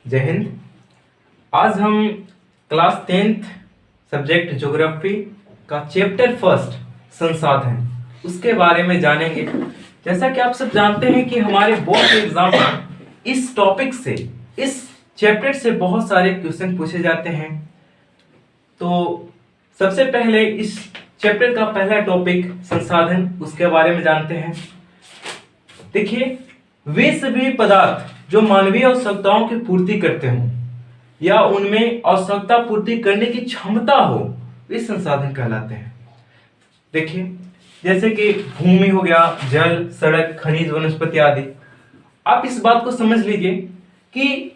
जय हिंद। आज हम क्लास 10th सब्जेक्ट ज्योग्राफी का चैप्टर फर्स्ट संसाधन उसके बारे में जानेंगे। जैसा कि आप सब जानते हैं कि हमारे बोर्ड के एग्जाम में इस टॉपिक से, इस चैप्टर से बहुत सारे क्वेश्चन पूछे जाते हैं। तो सबसे पहले इस चैप्टर का पहला टॉपिक संसाधन, उसके बारे में जानते हैं। देखिए, वे सभी पदार्थ जो मानवीय आवश्यकताओं की पूर्ति करते हों या उनमें आवश्यकता पूर्ति करने की क्षमता हो, वे संसाधन कहलाते हैं। देखिए, जैसे कि भूमि हो गया, जल, सड़क, खनिज, वनस्पति आदि। आप इस बात को समझ लीजिए कि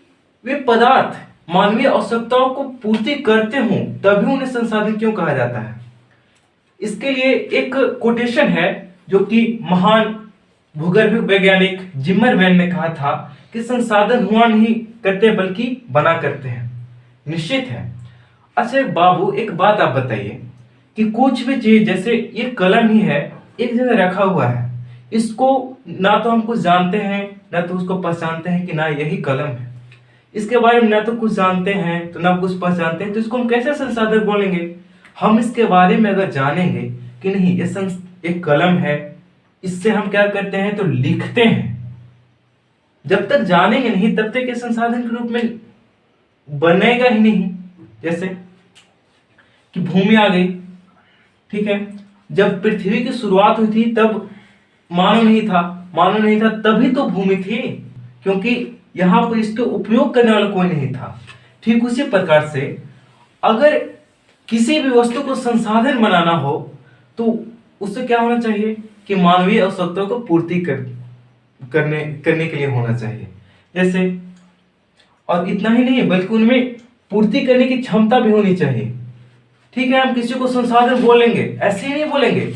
वे पदार्थ मानवीय आवश्यकताओं को पूर्ति करते हों तभी उन्हें संसाधन क्यों कहा जाता है। इसके लिए एक कोटेशन है जो कि महान भूगर्भ वैज्ञानिक जिमरमैन ने कहा था कि संसाधन हुआ नहीं करते बल्कि बना करते हैं। निश्चित है। अच्छा बाबू, एक बात आप बताइए कि कुछ भी चीज, जैसे ये कलम ही है, एक जगह रखा हुआ है, इसको ना तो हम कुछ जानते हैं ना तो उसको पहचानते हैं कि ना यही कलम है, इसके बारे में ना तो कुछ जानते हैं तो ना कुछ पहचानते हैं, तो इसको हम कैसे संसाधन बोलेंगे। हम इसके बारे में अगर जानेंगे कि नहीं ये एक कलम है, इससे हम क्या करते हैं तो लिखते हैं। जब तक जानेंगे नहीं तब तक ये संसाधन के रूप में बनेगा ही नहीं। जैसे कि भूमि आ गई, ठीक है, जब पृथ्वी की शुरुआत हुई थी तब मानव नहीं था तभी तो भूमि थी, क्योंकि यहां पर इसके उपयोग करने वाला कोई नहीं था। ठीक उसी प्रकार से अगर किसी भी वस्तु को संसाधन बनाना हो तो उससे क्या होना चाहिए कि मानवीय आवश्यकताओं को पूर्ति करने के लिए होना चाहिए। जैसे, और इतना ही नहीं बल्कि उनमें पूर्ति करने की क्षमता भी होनी चाहिए। ठीक है, हम किसी को संसाधन बोलेंगे, ऐसे ही नहीं बोलेंगे,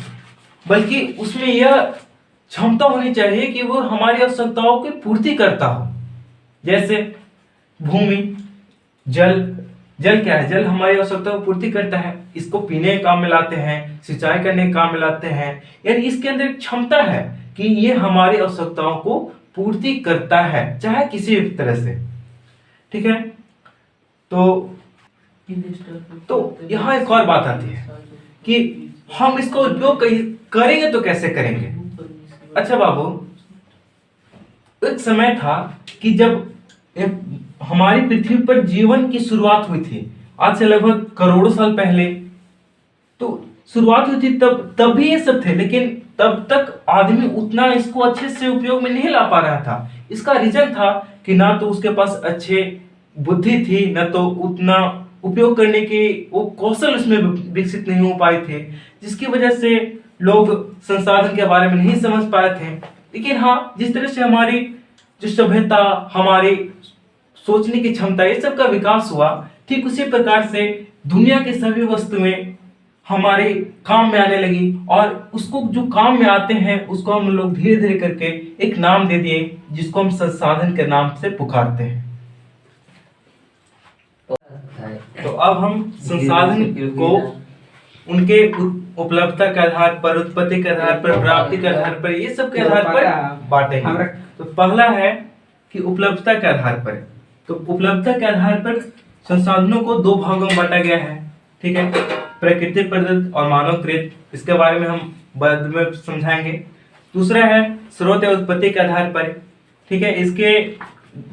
बल्कि उसमें यह क्षमता होनी चाहिए कि वो हमारी आवश्यकताओं की पूर्ति करता हो। जैसे भूमि, जल क्या है? जल हमारी आवश्यकताओं को पूर्ति करता है, इसको पीने के काम में लाते हैं, सिंचाई करने के काम में लाते हैं, यानी इसके अंदर एक क्षमता है कि ये हमारी आवश्यकताओं को पूर्ति करता है, चाहे किसी भी तरह से। ठीक है, तो यहाँ एक और बात आती है कि हम इसका उपयोग करेंगे तो कैसे करेंगे। अच्छा बाबू, एक समय था कि जब हमारी पृथ्वी पर जीवन की शुरुआत हुई थी, आज से लगभग करोड़ों साल पहले तो शुरुआत हुई थी, तब भी ये सब थे, लेकिन तब तक आदमी उतना इसको अच्छे से उपयोग में नहीं ला पा रहा था। इसका रीजन था कि ना तो उसके पास अच्छे बुद्धि थी, ना तो उतना उपयोग करने की वो कौशल उसमें विकसित नहीं हो पाए थे, जिसकी वजह से लोग संसाधन के बारे में नहीं समझ पाए थे। लेकिन हाँ, जिस तरह से हमारी जो सभ्यता, हमारी सोचने की क्षमता, ये सब का विकास हुआ, ठीक उसी प्रकार से दुनिया की सभी वस्तुएं हमारे काम में आने लगी, और उसको जो काम में आते हैं उसको हम लोग धीरे धीरे करके एक नाम दे दिए, जिसको हम संसाधन के नाम से पुकारते हैं। तो अब हम संसाधन को उनके उपलब्धता के आधार पर, उत्पत्ति के आधार पर, प्राप्ति के आधार पर, ये सब के आधार पर बांटेंगे। तो पहला है कि उपलब्धता के आधार पर। तो उपलब्धता के आधार पर संसाधनों को दो भागों में बांटा गया है। ठीक है, प्रकृति प्रदत्त और मानवकृत, इसके बारे में हम बाद में समझाएंगे। दूसरा है स्रोत या उत्पत्ति के आधार पर। ठीक है, इसके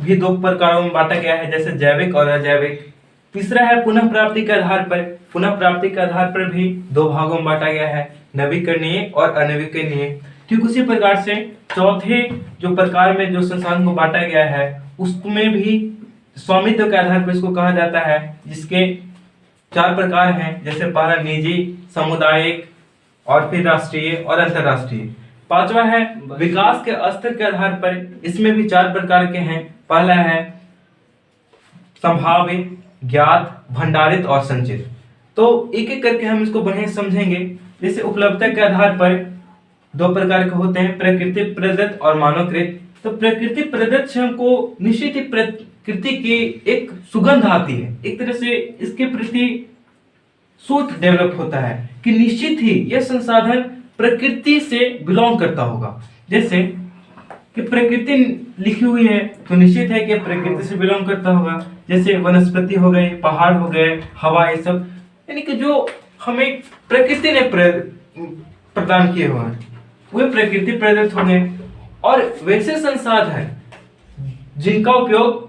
भी दो प्रकारों में बांटा गया है, जैसे जैविक और अजैविक। तीसरा है पुनः प्राप्ति के आधार पर। पुनः प्राप्ति के आधार पर भी दो भागों में बांटा गया है, नवीकरणीय और अनवीकरणीय। ठीक उसी प्रकार से चौथे जो प्रकार में जो संसाधन को बांटा गया है उसमें भी स्वामित्व के आधार पर इसको कहा जाता है, जिसके 4 प्रकार हैं। जैसे पहला निजी, सामुदायिक, और फिर राष्ट्रीय और अंतरराष्ट्रीय। पांचवा है विकास के स्तर के आधार पर, इसमें भी 4 प्रकार के हैं। पहला है संभाव्य, ज्ञात, भंडारित और संचित। तो एक एक करके हम इसको बढ़िया समझेंगे। जैसे उपलब्धता के आधार पर 2 प्रकार के होते हैं, प्रकृति प्रदत्त और मानवकृत। तो प्रकृति प्रदत्त से हमको निश्चित ही प्रकृति की एक सुगंध आती है, एक तरह से इसके प्रति सोच डेवलप होता है कि निश्चित ही यह संसाधन प्रकृति से बिलोंग करता होगा। जैसे कि प्रकृति लिखी हुई है तो निश्चित है कि प्रकृति से बिलोंग करता होगा। जैसे वनस्पति हो गए, पहाड़ हो गए, हवा, ये सब यानी कि जो हमें प्रकृति ने प्रदान किए हुए हैं वे प्रकृति प्रदत्त हो गए। और वैसे संसाधन जिनका उपयोग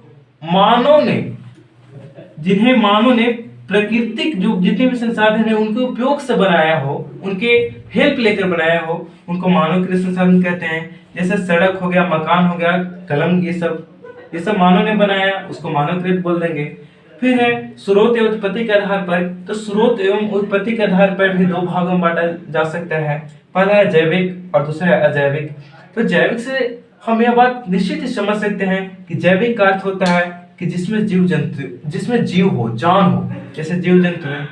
जिन्हें मानव ने प्राकृतिक जो जितने भी संसाधन है उनके उपयोग से बनाया हो, उनके हेल्प लेकर बनाया हो, उनको मानव कृत संसाधन कहते हैं। जैसे सड़क हो गया, मकान हो गया, कलम, ये सब मानव ने बनाया, उसको मानव कृत बोल देंगे। फिर है स्रोत एवं उत्पत्ति के आधार पर, तो स्रोत एवं उत्पत्ति के आधार पर भी दो भागों में बांटा जा सकता है। पहला है जैविक और दूसरा है अजैविक। तो जैविक से हम यह बात निश्चित ही समझ सकते हैं कि जैविक का अर्थ होता है कि जिसमें जीव हो, जान हो, जैसे जीव जंतु है।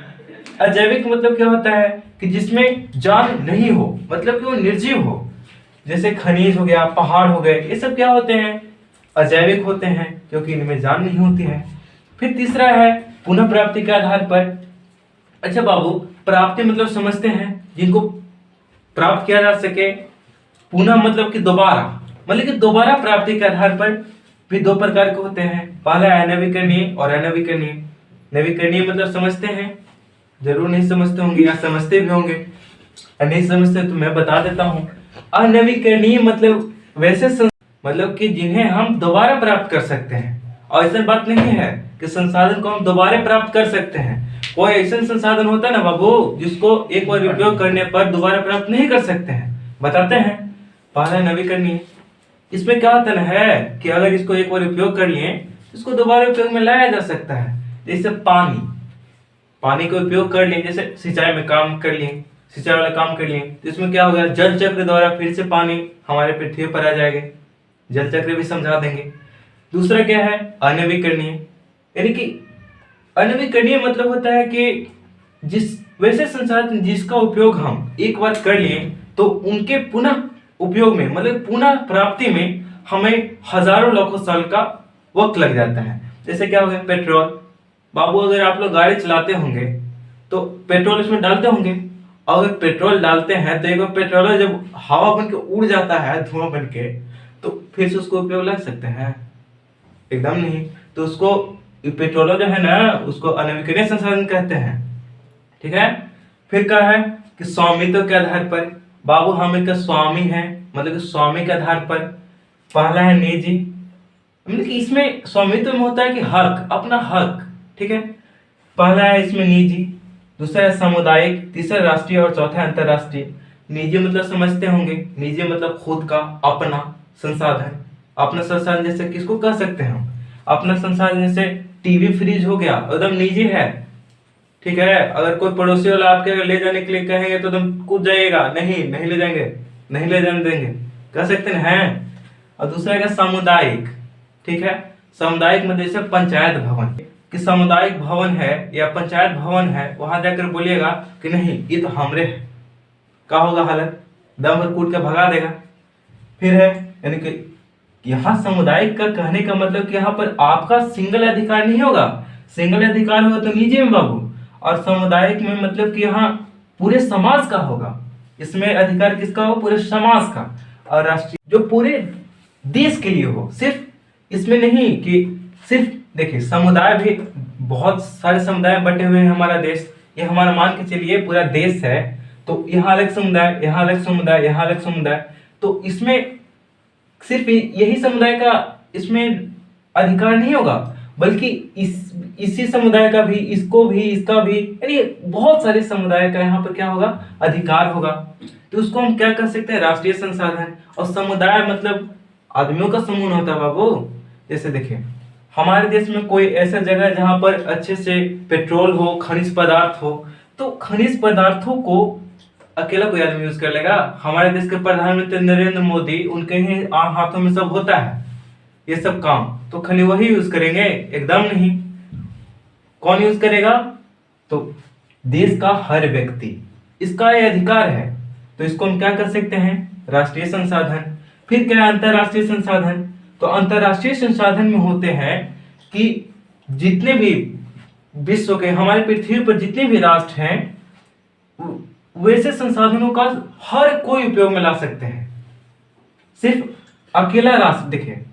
अजैविक मतलब क्या होता है कि जिसमें जान नहीं हो, मतलब कि वो निर्जीव हो, जैसे खनिज हो गया, पहाड़ हो गए, ये सब क्या होते हैं, अजैविक होते हैं, क्योंकि इनमें जान नहीं होती है। फिर तीसरा है पुनः प्राप्ति के आधार पर। अच्छा बाबू, प्राप्ति मतलब समझते हैं जिनको प्राप्त किया जा सके। पुनः मतलब कि दोबारा, मतलब कि दोबारा प्राप्ति के आधार पर भी दो प्रकार के होते हैं। पहला है नवीकरणीय और अनवीकरणीय। नवीकरणीय मतलब समझते हैं, जरूर नहीं समझते होंगे या समझते भी होंगे, नहीं समझते तो मैं बता देता हूँ। अनवीकरणीय मतलब वैसे मतलब कि जिन्हें हम दोबारा प्राप्त कर सकते हैं। और ऐसा बात नहीं है कि संसाधन को हम दोबारा प्राप्त कर सकते हैं। कोई ऐसा संसाधन होता है ना बाबू जिसको एक बार उपयोग करने पर दोबारा प्राप्त नहीं कर सकते हैं, बताते हैं। पहला नवीकरणीय, इसमें क्या होता है कि अगर इसको एक बार उपयोग कर लिए इसको दोबारा उपयोग में लाया जा सकता है। जैसे पानी का उपयोग कर लिए, जैसे सिंचाई में काम कर लिए, सिंचाई वाला काम कर लिए, तो इसमें क्या होगा, जल चक्र द्वारा फिर से पानी हमारे पृथ्वी पर आ जाएगा। जल चक्र भी समझा देंगे। दूसरा क्या है, अनवीकरणीय। यानी कि अनवीकरणीय मतलब होता है कि जिस वैसे संसाधन जिसका उपयोग हम एक बार कर लिए तो उनके पुनः उपयोग में, मतलब पुनः प्राप्ति में हमें हजारों लाखों साल का वक्त लग जाता है। जैसे क्या हो गया, पेट्रोल। बाबू, अगर आप लोग गाड़ी चलाते होंगे तो पेट्रोल इसमें डालते होंगे। अगर पेट्रोल डालते हैं तो एक बार पेट्रोल जब हवा बन के उड़ जाता है, धुआं बन के, तो फिर से उसको उपयोग लग सकते हैं? एकदम नहीं। तो उसको पेट्रोल जो है ना, उसको अनवीकरणीय संसाधन कहते हैं। ठीक है। फिर क्या है कि स्वामित्व के आधार पर। बाबू, हम एक स्वामी हैं, मतलब कि स्वामी के आधार पर। पहला है निजी, मतलब कि इसमें स्वामित्व में होता है कि हक, अपना हक। ठीक है। पहला है इसमें निजी, दूसरा है सामुदायिक, तीसरा राष्ट्रीय और चौथा है अंतरराष्ट्रीय। निजी मतलब समझते होंगे, निजी मतलब खुद का, अपना संसाधन। अपना संसाधन जैसे किसको कह सकते हैं हम, अपना संसाधन जैसे टीवी, फ्रिज हो गया, एकदम निजी है। ठीक है। अगर कोई पड़ोसी वाला आपके ले जाने के लिए कहेंगे तो तुम कूद जाइएगा, नहीं ले जाएंगे, नहीं ले जाने देंगे, कह सकते हैं। और दूसरा है सामुदायिक। ठीक है। सामुदायिक मतलब जैसे पंचायत भवन, कि सामुदायिक भवन है या पंचायत भवन है, वहां जाकर बोलिएगा कि नहीं ये तो हमरे है, क्या होगा हालत, दम भर कूट के भगा देगा। फिर है यानी कि यहाँ सामुदायिक का कहने का मतलब कि यहाँ पर आपका सिंगल अधिकार नहीं होगा। सिंगल अधिकार होगा तो निजी में बाबू, और सामुदायिक में मतलब कि यहाँ पूरे समाज का होगा। इसमें अधिकार किसका हो, पूरे समाज का। और राष्ट्रीय जो पूरे देश के लिए हो, सिर्फ इसमें नहीं कि सिर्फ देखिए समुदाय भी बहुत सारे समुदाय बटे हुए हैं हमारा देश। ये हमारा मान के चलिए पूरा देश है, तो यहाँ अलग समुदाय, यहाँ अलग समुदाय, यहाँ अलग समुदाय, तो इसमें सिर्फ यही समुदाय का इसमें अधिकार नहीं होगा, बल्कि इसी समुदाय का भी, इसको भी, इसका भी, यानी बहुत सारे समुदाय का यहाँ पर क्या होगा, अधिकार होगा। तो उसको हम क्या कर सकते हैं, राष्ट्रीय संसाधन। और समुदाय मतलब आदमियों का समूह होता है बाबू। जैसे देखिए हमारे देश में कोई ऐसा जगह है जहाँ पर अच्छे से पेट्रोल हो, खनिज पदार्थ हो, तो खनिज पदार्थों को अकेला कोई आदमी यूज कर लेगा? हमारे देश के प्रधानमंत्री नरेंद्र मोदी, उनके ही हाथों में सब होता है ये सब काम, तो खाली वही यूज करेंगे? एकदम नहीं। कौन यूज करेगा? तो देश का हर व्यक्ति, इसका ये अधिकार है। तो इसको हम क्या कर सकते हैं, राष्ट्रीय संसाधन। फिर क्या है अंतरराष्ट्रीय संसाधन। तो अंतरराष्ट्रीय संसाधन में होते हैं कि जितने भी विश्व के, हमारे पृथ्वी पर जितने भी राष्ट्र हैं, वैसे संसाधनों का हर कोई उपयोग में ला सकते हैं। सिर्फ अकेला राष्ट्र, देखिए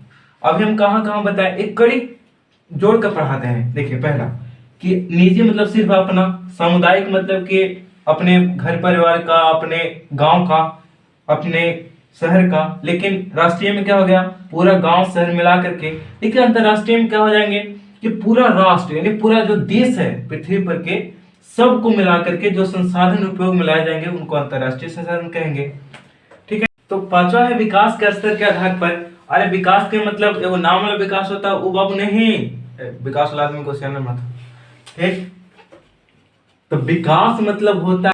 अभी हम कहाँ कहाँ बताए, एक कड़ी जोड़ कर पढ़ाते हैं। देखिए पहला कि निजी मतलब सिर्फ अपना, सामुदायिक मतलब कि अपने घर परिवार का, अपने गांव का, अपने शहर का। लेकिन राष्ट्रीय में क्या हो गया, पूरा गांव शहर मिला करके। लेकिन अंतरराष्ट्रीय में क्या हो जाएंगे कि पूरा राष्ट्र यानी पूरा जो देश है पृथ्वी पर के सबको मिला करके जो संसाधन उपयोग में लाए जाएंगे उनको अंतरराष्ट्रीय संसाधन कहेंगे। ठीक है, तो पांचवा है विकास के स्तर के आधार पर। अरे विकास के मतलब एगो नाम वाला विकास होता है वो बाबू नहीं, विकास वाला आदमी को सियाना मत। ठीक, तो विकास मतलब होता